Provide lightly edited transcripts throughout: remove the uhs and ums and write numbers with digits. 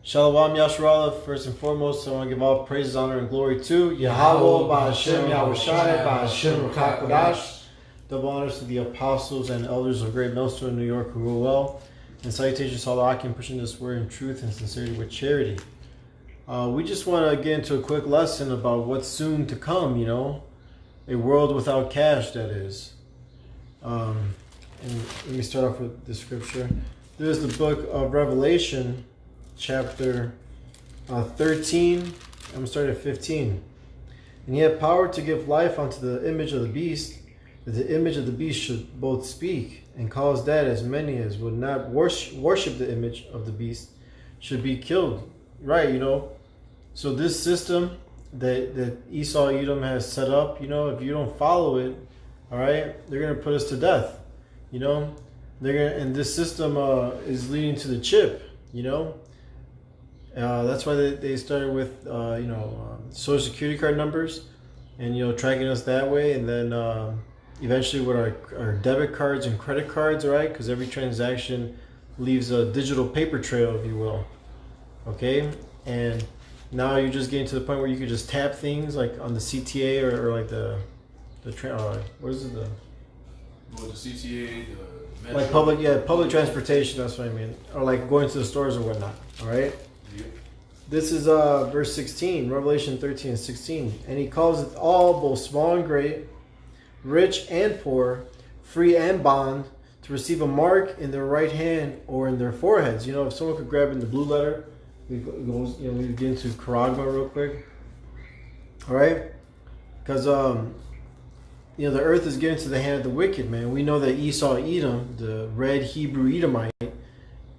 Shalom Yasharallah. First and foremost, I want to give all praises, honor, and glory to Yahweh, Ba'Hashem, Yahushai, Ba'Hashem, Ruach HaKodesh. Double honors to the apostles and elders of Great Millstone in New York who rule well. And salutations to all the Akim pushing this word in truth and sincerity with charity. We just want to get into a quick lesson about what's soon to come, a world without cash, that is. And let me start off with the scripture. There's the book of Revelation, chapter 13. I'm going to start at 15. And he had power to give life unto the image of the beast, that the image of the beast should both speak, and cause that as many as would not worship the image of the beast should be killed. Right, So this system that Esau Edom has set up, if you don't follow it, all right, they're going to put us to death. And this system is leading to the chip, That's why they started with, social security card numbers and, tracking us that way. And then eventually with our debit cards and credit cards, right? Because every transaction leaves a digital paper trail, if you will. Okay? And now you're just getting to the point where you could just tap things like on the CTA or like what is it? The CTA, like public transportation, that's what I mean. Or like going to the stores or whatnot. All right? Yep. This is verse 16, Revelation 13 and 16. And he calls it all, both small and great, rich and poor, free and bond, to receive a mark in their right hand or in their foreheads. If someone could grab in the blue letter, we get into Charagma real quick. All right? Because, the earth is given to the hand of the wicked, man. We know that Esau Edom, the red Hebrew Edomite,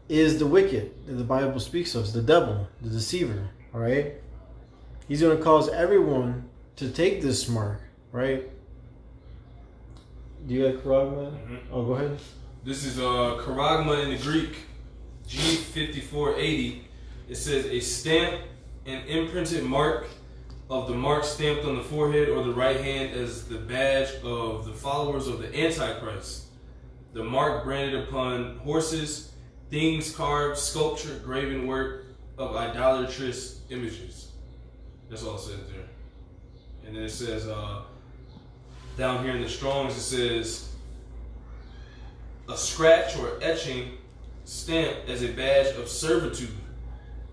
is the wicked that the Bible speaks of. It's the devil, the deceiver, all right? He's going to cause everyone to take this mark, right? Do you got Charagma? Mm-hmm. Oh, go ahead. This is Charagma in the Greek, G5480. It says, a stamp, an imprinted mark of the mark stamped on the forehead or the right hand as the badge of the followers of the Antichrist. The mark branded upon horses, things carved, sculpture, graven work of idolatrous images. That's all it says there. And then it says, down here in the Strongs, it says, a scratch or etching stamped as a badge of servitude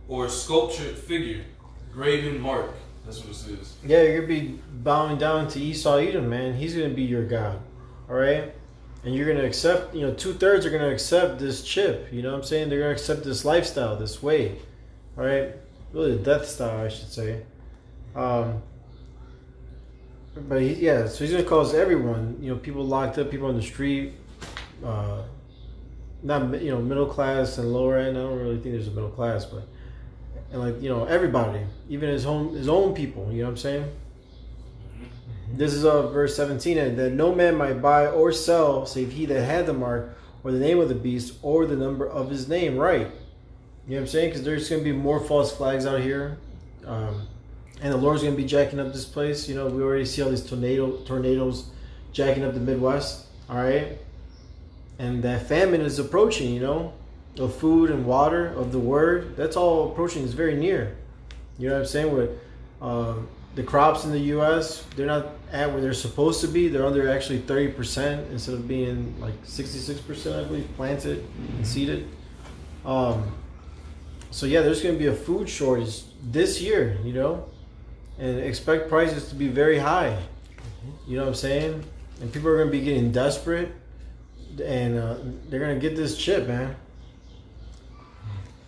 or sculptured figure, graven mark. That's what it says. Yeah, you're going to be bowing down to Esau Edom, man. He's going to be your God, all right? And you're going to accept, 2/3 are going to accept this chip, you know what I'm saying? They're going to accept this lifestyle, this way, all right? Really the death style, I should say. So he's going to cause everyone, people locked up, people on the street, not, middle class and lower end. I don't really think there's a middle class, but, and everybody, even his own people, you know what I'm saying? Mm-hmm. This is verse 17, and that no man might buy or sell save he that had the mark or the name of the beast or the number of his name, right? You know what I'm saying? Because there's going to be more false flags out here. And the Lord's going to be jacking up this place. We already see all these tornadoes jacking up the Midwest. All right. And that famine is approaching, of food and water, of the word. That's all approaching. It's very near. You know what I'm saying? With the crops in the U.S., they're not at where they're supposed to be. They're under actually 30% instead of being like 66%, I believe, planted and seeded. So yeah, there's going to be a food shortage this year, and expect prices to be very high. You know what I'm saying? And people are going to be getting desperate, and they're going to get this chip, man.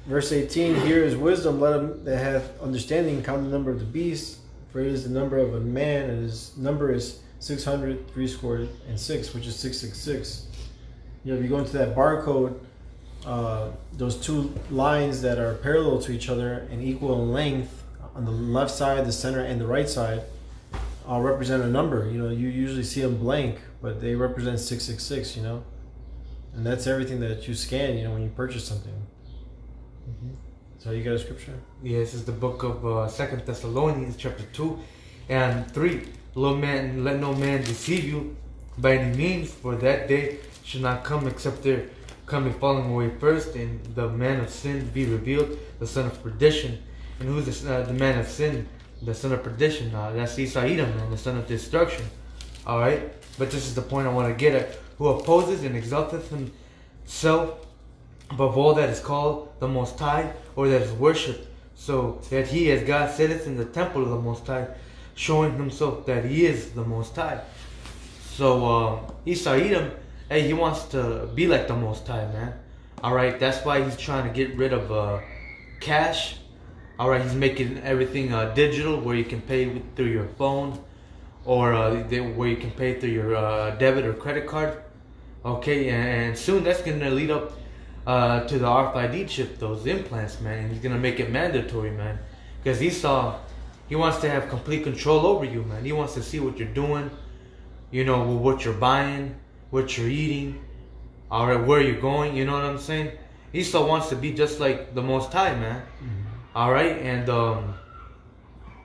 Verse 18, here is wisdom, let him that hath understanding count the number of the beast, for it is the number of a man, and his number is 666, which is 666. If you go into that barcode, those two lines that are parallel to each other and equal in length on the left side, the center, and the right side represent a number. You usually see them blank, but they represent 666, and that's everything that you scan, when you purchase something. Mm-hmm. So you got a scripture? Yeah, this is the book of 2 Thessalonians chapter 2 and 3. Let no man deceive you by any means, for that day should not come except there coming falling away first, and the man of sin be revealed, the son of perdition. And who is the man of sin? The son of perdition. That's Esau Edom, man, the son of destruction. Alright? But this is the point I want to get at. Who opposes and exalteth himself above all that is called the Most High, or that is worshipped, so that he as God sitteth in the temple of the Most High, showing himself that he is the Most High. So Esau Edom, hey, he wants to be like the Most High, man. Alright, that's why he's trying to get rid of cash. Alright, he's making everything digital, where you can pay through your phone, or where you can pay through your debit or credit card. Okay, and soon that's going to lead up to the RFID chip, those implants, man. And he's going to make it mandatory, man. Because Esau, he wants to have complete control over you, man. He wants to see what you're doing, you know, what you're buying, what you're eating, alright, where you're going, you know what I'm saying? Esau wants to be just like the Most High, man. Alright, and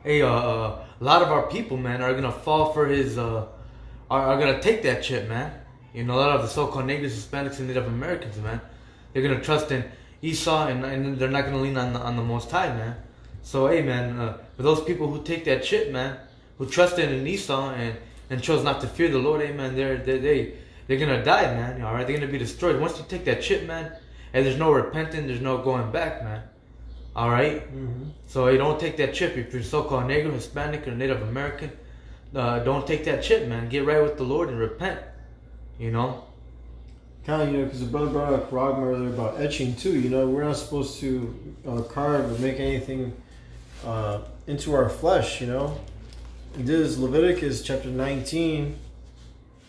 hey, a lot of our people, man, are gonna fall for his, are gonna take that chip, man. You know, a lot of the so-called natives, Hispanics, and Native Americans, man, they're gonna trust in Esau, and they're not gonna lean on the Most High, man. So, hey, man, for those people who take that chip, man, who trusted in Esau and chose not to fear the Lord, hey, man, they're gonna die, man. All right, they're gonna be destroyed. Once you take that chip, man, and there's no repenting, there's no going back, man. All right? So you don't take that chip. If you're so-called Negro, Hispanic, or Native American, don't take that chip, man. Get right with the Lord and repent. You know? Kind of, you know, because the brother brought up Karagma earlier about etching too. You know, we're not supposed to carve or make anything into our flesh, you know. This is Leviticus chapter 19,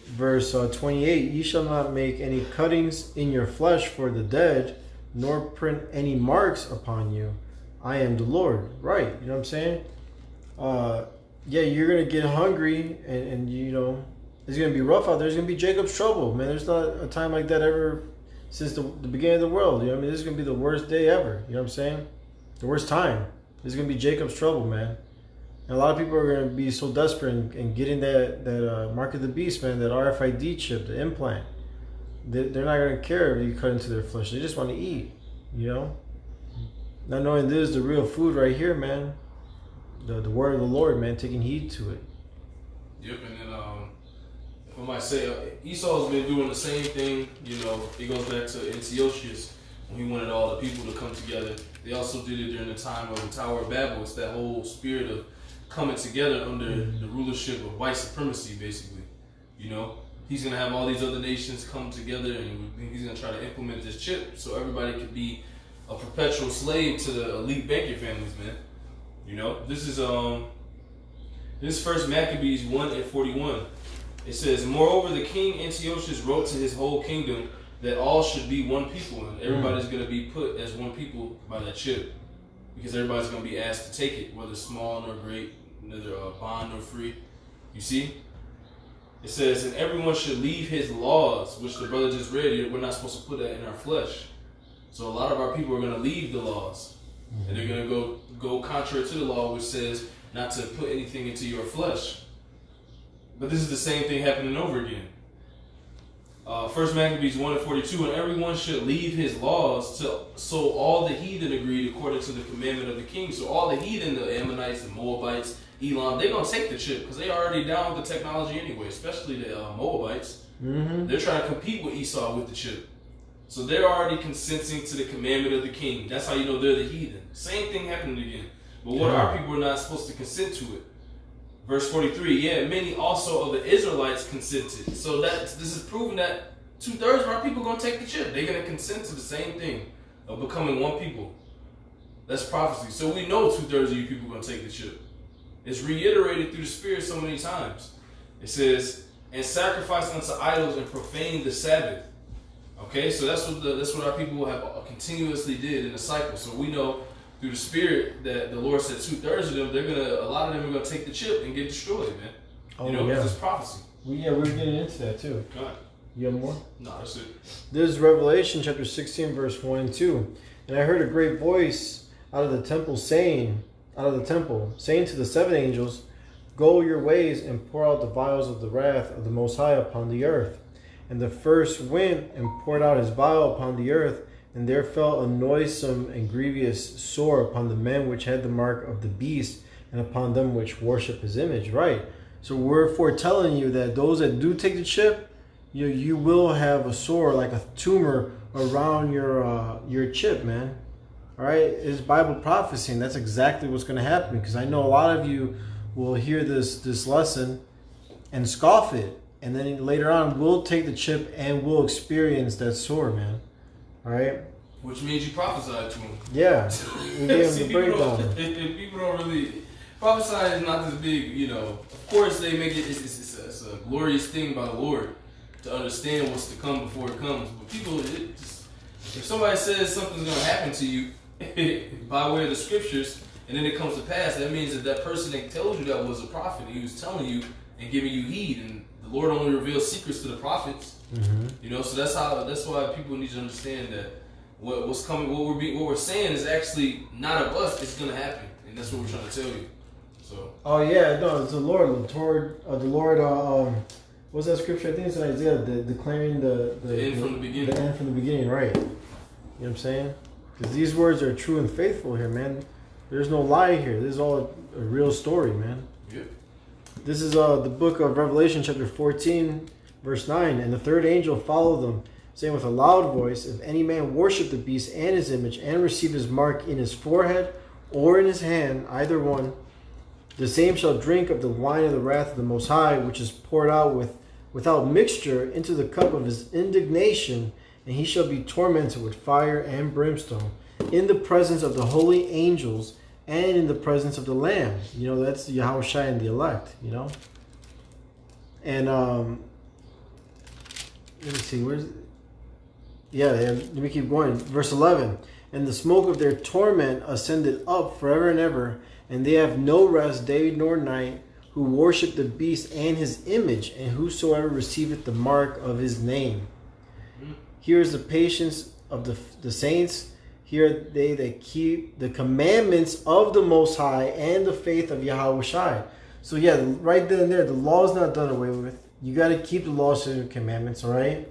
verse 28. Ye shall not make any cuttings in your flesh for the dead, nor print any marks upon you. I am the Lord. Right, you know what I'm saying? Yeah, you're going to get hungry, and you know, it's going to be rough out there. There's going to be Jacob's trouble, man. There's not a time like that ever since the beginning of the world. You know what I mean? This is going to be the worst day ever. You know what I'm saying? The worst time. This is going to be Jacob's trouble, man. And a lot of people are going to be so desperate in getting that mark of the beast, man, that RFID chip, the implant. They're not going to care if you cut into their flesh. They just want to eat, you know? Not knowing this is the real food right here, man. The word of the Lord, man, taking heed to it. Yep, and then if I might say, Esau's been doing the same thing, you know. It goes back to Antiochus when he wanted all the people to come together. They also did it during the time of the Tower of Babel. It's that whole spirit of coming together under the rulership of white supremacy, basically, you know. He's going to have all these other nations come together, and he's going to try to implement this chip so everybody could be a perpetual slave to the elite banker families, man. You know, this is First Maccabees 1:41. It says, moreover, the king Antiochus wrote to his whole kingdom that all should be one people, and everybody's going to be put as one people by that chip, because everybody's going to be asked to take it, whether small nor great, neither bond nor free. You see? It says, and everyone should leave his laws, which the brother just read. We're not supposed to put that in our flesh. So a lot of our people are going to leave the laws. And they're going to go contrary to the law, which says not to put anything into your flesh. But this is the same thing happening over again. First Maccabees 1:42, and everyone should leave his laws, so all the heathen agreed according to the commandment of the king. So all the heathen, the Ammonites, the Moabites, Elam, they're going to take the chip because they're already down with the technology anyway, especially the Moabites. They're trying to compete with Esau with the chip. So they're already consenting to the commandment of the king. That's how you know they're the heathen. Same thing happened again. But what our people are not supposed to consent to it. Verse 43, yeah, many also of the Israelites consented. So this is proving that 2/3 of our people are going to take the chip. They're going to consent to the same thing of becoming one people. That's prophecy. So we know 2/3 of you people are going to take the chip. It's reiterated through the Spirit so many times. It says, and sacrifice unto idols and profane the Sabbath. Okay, so that's what our people have continuously did in the cycle. So we know through the Spirit that the Lord said 2/3 of them, a lot of them are gonna take the chip and get destroyed, man. Oh, you know, yeah. it's prophecy. We're getting into that too. Go ahead. You have more? No, that's it. This is Revelation chapter 16, verse 1 and 2. And I heard a great voice out of the temple saying to the seven angels, go your ways and pour out the vials of the wrath of the Most High upon the earth. And the first went and poured out his vial upon the earth, and there fell a noisome and grievous sore upon the men which had the mark of the beast, and upon them which worship his image. Right. So we're foretelling you that those that do take the chip, you will have a sore, like a tumor around your chip, man. All right, it's Bible prophecy, and that's exactly what's going to happen. Because I know a lot of you will hear this lesson and scoff it, and then later on we'll take the chip and we'll experience that sore, man. All right. Which means you prophesied to him. Yeah, we gave him the breakdown. And people don't really prophesy is not this big, Of course, they make it. It's a glorious thing by the Lord to understand what's to come before it comes. But people, if somebody says something's going to happen to you by way of the scriptures, and then it comes to pass, that means that person that told you that was a prophet. He was telling you and giving you heed, and the Lord only reveals secrets to the prophets. Mm-hmm. So that's why people need to understand that what's coming, what we're saying is actually not of us. It's going to happen, and that's what we're trying to tell you. So. Oh yeah, no, it's the Lord. The Lord. What's that scripture? I think it's in Isaiah, declaring the end from the beginning. The end from the beginning, right? You know what I'm saying? Because these words are true and faithful here, man. There's no lie here. This is all a real story, man. Yep. This is the book of Revelation, chapter 14, verse 9. And the third angel followed them, saying with a loud voice, if any man worship the beast and his image, and receive his mark in his forehead or in his hand, either one, the same shall drink of the wine of the wrath of the Most High, which is poured out without mixture into the cup of his indignation, and he shall be tormented with fire and brimstone in the presence of the holy angels and in the presence of the Lamb. That's Yahushua and the elect, And let me see, let me keep going. Verse 11, and the smoke of their torment ascended up forever and ever, and they have no rest day nor night, who worship the beast and his image, and whosoever receiveth the mark of his name. Here is the patience of the saints. Here are they that keep the commandments of the Most High and the faith of Yahushua. So yeah, right then and there, the law is not done away with. You got to keep the laws and commandments, all right?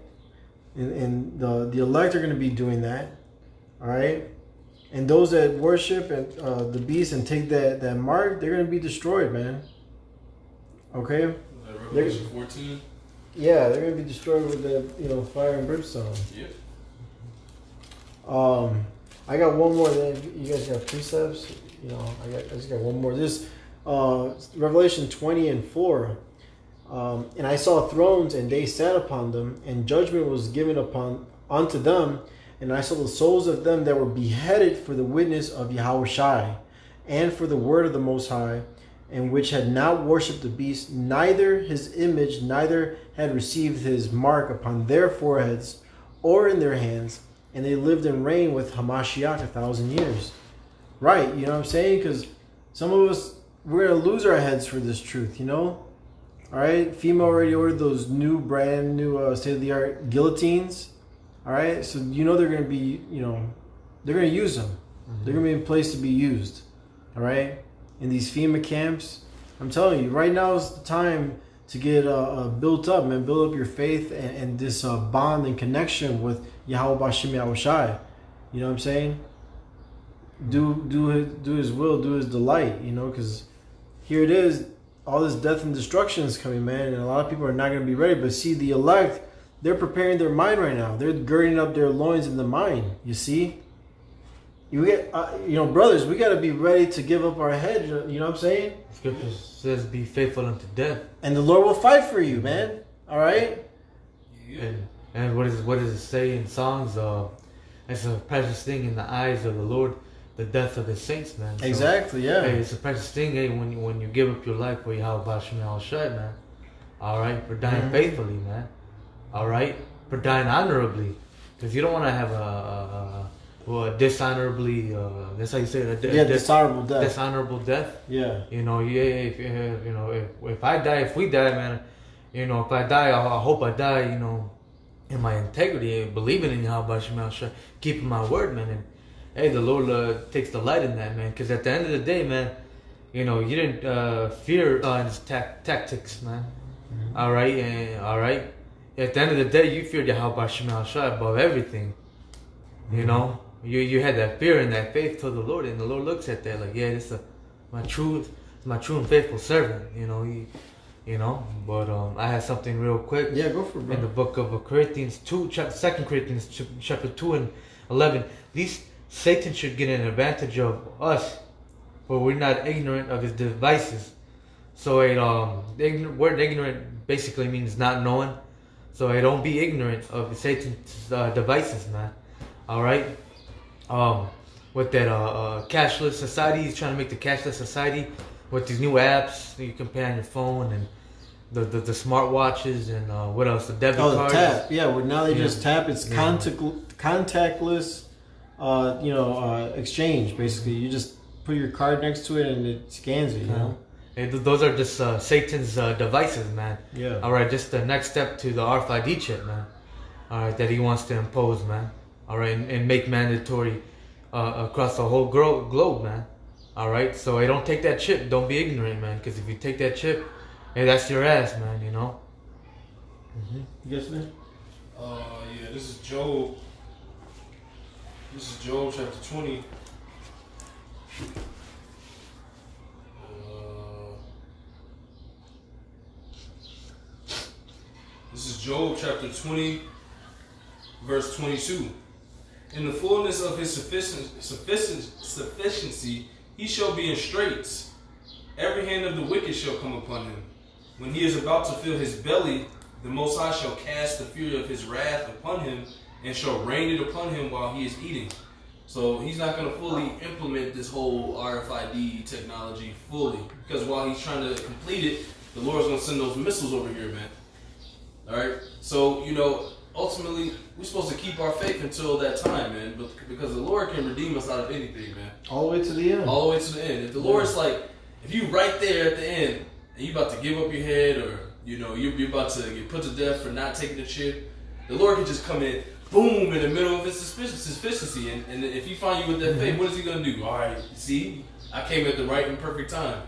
And the elect are going to be doing that, all right? And those that worship and the beast and take that mark, they're going to be destroyed, man. Okay? Revelation 14? Yeah, they're going to be destroyed with the fire and brimstone. Yep. I got one more. You guys got precepts? I just got one more. This Revelation 20 and 4. And I saw thrones, and they sat upon them, and judgment was given unto them. And I saw the souls of them that were beheaded for the witness of Yahushua, and for the word of the Most High, and which had not worshipped the beast, neither his image, neither had received his mark upon their foreheads or in their hands. And they lived and reigned with Hamashiach 1,000 years. Right, you know what I'm saying? Because some of us, we're going to lose our heads for this truth, All right, FEMA already ordered those brand new state-of-the-art guillotines. All right, so they're going to be, they're going to use them. Mm-hmm. They're going to be in place to be used. All right, in these FEMA camps. I'm telling you, right now is the time to get built up, man. Build up your faith and this bond and connection with Yahweh Bashim Yahushai. You know what I'm saying? Do his will, do his delight, because here it is. All this death and destruction is coming, man, and a lot of people are not going to be ready. But see, the elect, they're preparing their mind right now. They're girding up their loins in the mind. You see, you get, brothers, we got to be ready to give up our head. You know what I'm saying? Scripture says, "Be faithful unto death," and the Lord will fight for you, man. All right. Yeah. And what does it say in Psalms? It's a precious thing in the eyes of the Lord, the death of His saints, man. So, exactly. Yeah. Hey, it's a precious thing, hey, when you give up your life for Yahweh Bashim Yahushua, man. All right, for dying faithfully, man. All right, for dying honorably, because you don't want to have a dishonorably. That's how you say it. Dishonorable death. Dishonorable death. Yeah. If I die, if we die, man. If I die, I hope I die. In my integrity, believing in Yahweh Bashim Yahushua, keeping my word, man. And hey, the Lord takes delight in that, man. Because at the end of the day, man, you didn't fear his tactics, man. Mm-hmm. All right. at the end of the day, you feared Yahweh Shema Shai above everything. You know, you had that fear and that faith to the Lord, and the Lord looks at that like, yeah, this is my true and faithful servant. You know, But I had something real quick. Yeah, go for it, bro. In the book of Corinthians 2, 2 Corinthians chapter 2 and 11, these Satan should get an advantage of us, but we're not ignorant of his devices. So the word ignorant basically means not knowing. So don't be ignorant of Satan's devices, man. All right. With that cashless society, he's trying to make the cashless society with these new apps that you can pay on your phone and the smartwatches and what else? The debit cards. Tap. Yeah, well, now they just tap. It's contactless. Exchange. Basically, you just put your card next to it and it scans it. You know. And those are just Satan's devices, man. Yeah. All right, just the next step to the RFID chip, man. All right, that he wants to impose, man. All right, and make mandatory across the whole globe, man. All right, so hey, don't take that chip. Don't be ignorant, man. Because if you take that chip, hey, that's your ass, man. You know. Mm-hmm. You guess me? Yeah. This is Job. This is Job chapter 20. This is Job chapter 20, verse 22. In the fullness of his sufficiency, he shall be in straits. Every hand of the wicked shall come upon him. When he is about to fill his belly, the Most High shall cast the fury of his wrath upon him and shall rain it upon him while he is eating. So he's not going to fully implement this whole RFID technology fully, because while he's trying to complete it, the Lord's going to send those missiles over here, man. All right, so ultimately we're supposed to keep our faith until that time, man. But because the Lord can redeem us out of anything, man. All the way to the end. All the way to the end. If the Lord's like, if you right there at the end and you about to give up your head, or you're about to get put to death for not taking the chip, the Lord can just come in, boom, in the middle of his sufficiency, and if he find you with that faith, what is he gonna do? All right, see, I came at the right and perfect time.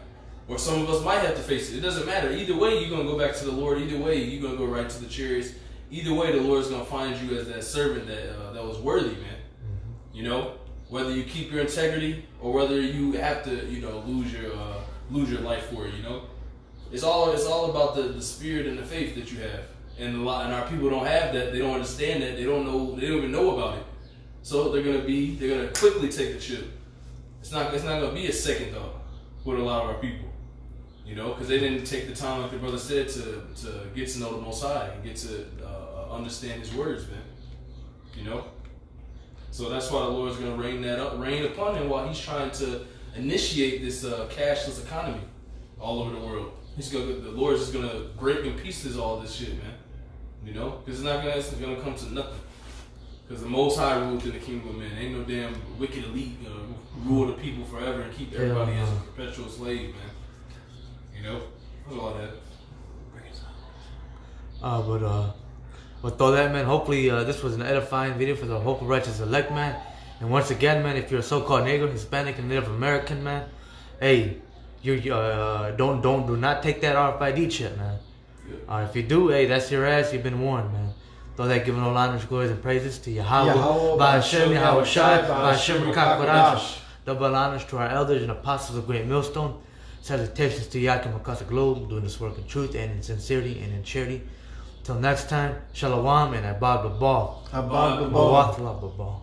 Or some of us might have to face it. It doesn't matter. Either way, you're going to go back to the Lord. Either way, you're going to go right to the chariots. Either way, the Lord's going to find you as that servant that was worthy, man. Mm-hmm. Whether you keep your integrity or whether you have to, lose your life for it, It's all about the spirit and the faith that you have. And our people don't have that. They don't understand that. They don't know. They don't even know about it. So they're going to quickly take the chip. It's not going to be a second thought with a lot of our people. Because they didn't take the time, like the brother said, to get to know the Most High and get to understand His words, man. So that's why the Lord's going to rain upon him while He's trying to initiate this cashless economy all over the world. The Lord's just going to break in pieces all this shit, man. Because it's going to come to nothing. Because the Most High rules in the kingdom of men. Ain't no damn wicked elite rule the people forever and keep everybody as a perpetual slave, man. That's all I had. With all that, man, hopefully this was an edifying video for the Hope of Righteous Elect, man. And once again, man, if you're a so-called Negro, Hispanic, and Native American, man, hey, do not take that RFID chip, man. If you do, hey, that's your ass. You've been warned, man. All that, giving all honors, glories, and praises to Yahweh, Ba'Hashem, Yahweh Shai, Ba'Hashem, Rakakwadash. Double honors to our elders and apostles of Great Millstone. Salutations to Yakim across the globe, doing this work in truth and in sincerity and in charity. Till next time, Shalom and Abad Babal. Abad Babal. Babal.